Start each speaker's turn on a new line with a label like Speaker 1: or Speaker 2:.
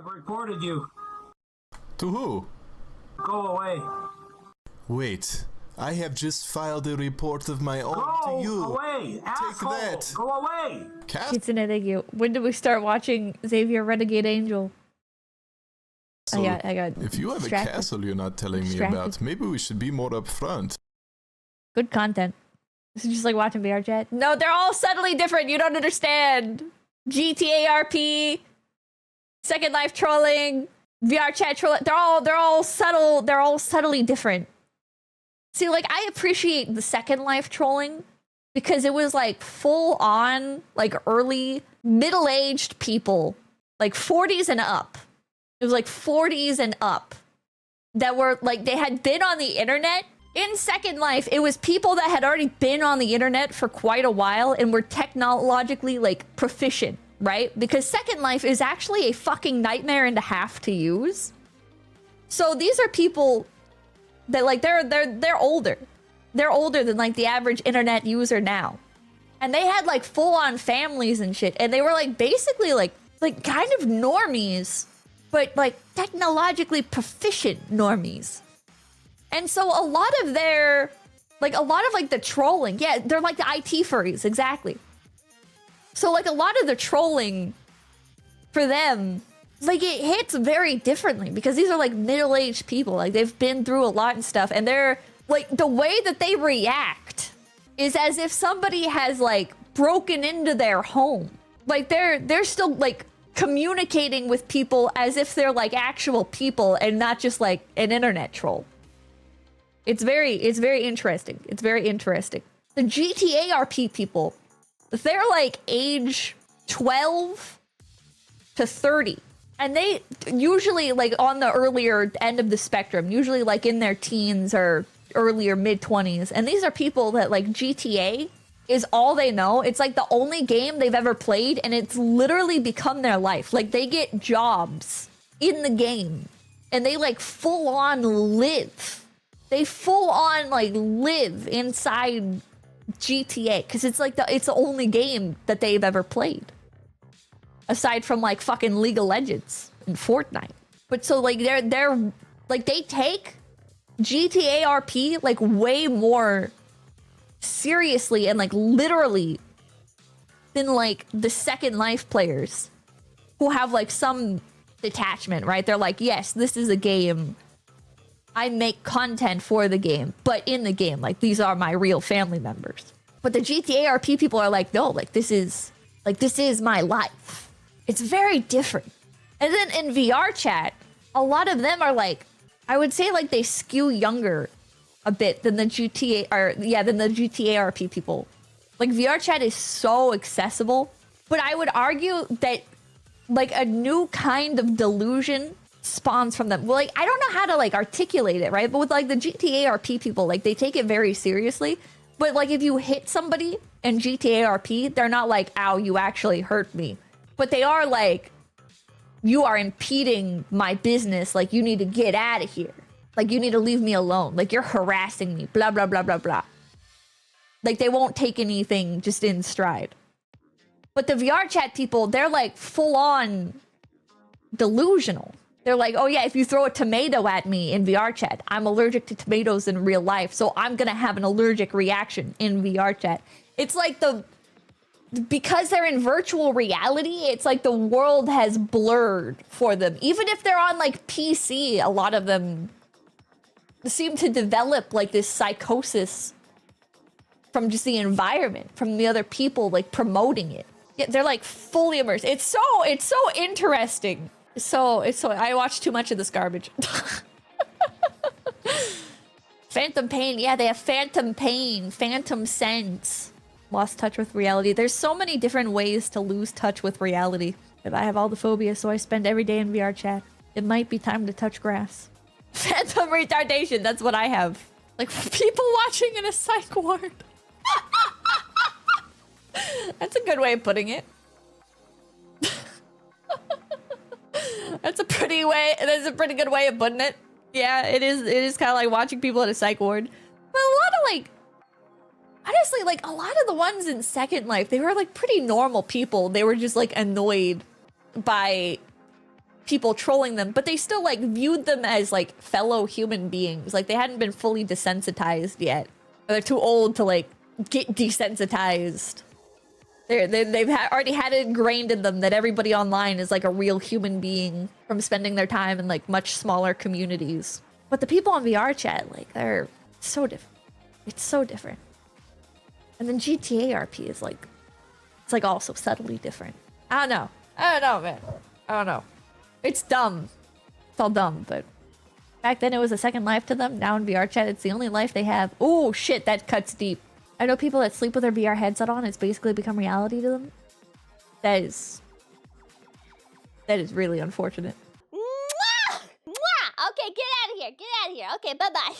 Speaker 1: I've reported you.
Speaker 2: To who?
Speaker 1: Go away.
Speaker 2: Wait, I have just filed a report of my own
Speaker 1: Go
Speaker 2: to you.
Speaker 1: away, asshole.
Speaker 2: that.
Speaker 1: Go away.
Speaker 3: Kitsune, thank you. When did we start watching Xavier Renegade Angel?
Speaker 2: So,
Speaker 3: I got
Speaker 2: if you have
Speaker 3: distracted.
Speaker 2: a castle you're not telling me about, maybe we should be more upfront.
Speaker 3: Good content. This is just like watching VR chat. No, they're all subtly different. You don't understand. GTA RP, Second Life trolling, VR chat trolling. They're all subtle. They're all subtly different. See, like, I appreciate the Second Life trolling because it was like full on, like, early middle-aged people, like 40s and up. It was like 40s and up that were like, they had been on the internet. In Second Life, it was people that had already been on the internet for quite a while and were technologically like proficient, right? Because Second Life is actually a fucking nightmare and a half to use. So these are people that like they're older. They're older than like the average internet user now. And they had like full-on families and shit, and they were like basically like kind of normies, but like technologically proficient normies. And so a lot of their, like the trolling, yeah, they're like the IT furries, exactly. So like a lot of the trolling for them, like it hits very differently because these are like middle-aged people, like they've been through a lot and stuff, and they're like, the way that they react is as if somebody has like broken into their home. Like they're still like communicating with people as if they're like actual people and not just like an internet troll. It's very interesting. It's very interesting. The GTA RP people, they're like age 12 to 30. And they usually like on the earlier end of the spectrum, usually like in their teens or earlier mid-20s. And these are people that like GTA is all they know. It's like the only game they've ever played, and it's literally become their life. Like they get jobs in the game and they like full on live. They full on like live inside GTA because it's like it's the only game that they've ever played, aside from like fucking League of Legends and Fortnite. But so like they're like they take GTA RP like way more seriously and like literally than like the Second Life players who have like some detachment, right? They're like, yes, this is a game. I make content for the game, but in the game, like these are my real family members. But the GTA RP people are like, no, like this is my life. It's very different. And then in VR chat, a lot of them are like, I would say like they skew younger a bit than the GTA RP people. Like VR chat is so accessible, but I would argue that like a new kind of delusion spawns from them. Well, like I don't know how to like articulate it, right? But with like the GTA RP people, like they take it very seriously. But like if you hit somebody in GTA RP, they're not like, ow, you actually hurt me. But they are like, you are impeding my business. Like you need to get out of here. Like you need to leave me alone. Like you're harassing me, blah, blah, blah, blah, blah. Like they won't take anything just in stride. But the VR chat people, they're like full on delusional. They're like, oh yeah, if you throw a tomato at me in VR chat, I'm allergic to tomatoes in real life, so I'm gonna have an allergic reaction in VR chat. It's like because they're in virtual reality, it's like the world has blurred for them. Even if they're on like PC, a lot of them seem to develop like this psychosis from just the environment, from the other people like promoting it. Yeah, they're like fully immersed. It's so interesting. So I watch too much of this garbage. Phantom pain. Yeah, they have phantom pain, phantom sense. Lost touch with reality. There's so many different ways to lose touch with reality. But I have all the phobias, so I spend every day in VR chat. It might be time to touch grass. Phantom retardation. That's what I have. Like people watching in a psych ward. That's a good way of putting it. That's a pretty good way of putting it. Yeah, it is kind of like watching people in a psych ward. But a lot of like, honestly, like a lot of the ones in Second Life, they were like pretty normal people. They were just like annoyed by people trolling them, but they still like viewed them as like fellow human beings. Like they hadn't been fully desensitized yet. Or they're too old to like get desensitized. They've already had it ingrained in them that everybody online is like a real human being from spending their time in like much smaller communities. But the people on VR chat, like they're so different. It's so different. And then GTA RP is like, it's like also subtly different. I don't know, man. I don't know. It's dumb. It's all dumb, but back then it was a second life to them. Now in VR chat, it's the only life they have. Oh shit, that cuts deep. I know people that sleep with their VR headset on. It's basically become reality to them. That is really unfortunate.
Speaker 4: Mwah! Mwah! Okay, get out of here. Get out of here. Okay, bye-bye.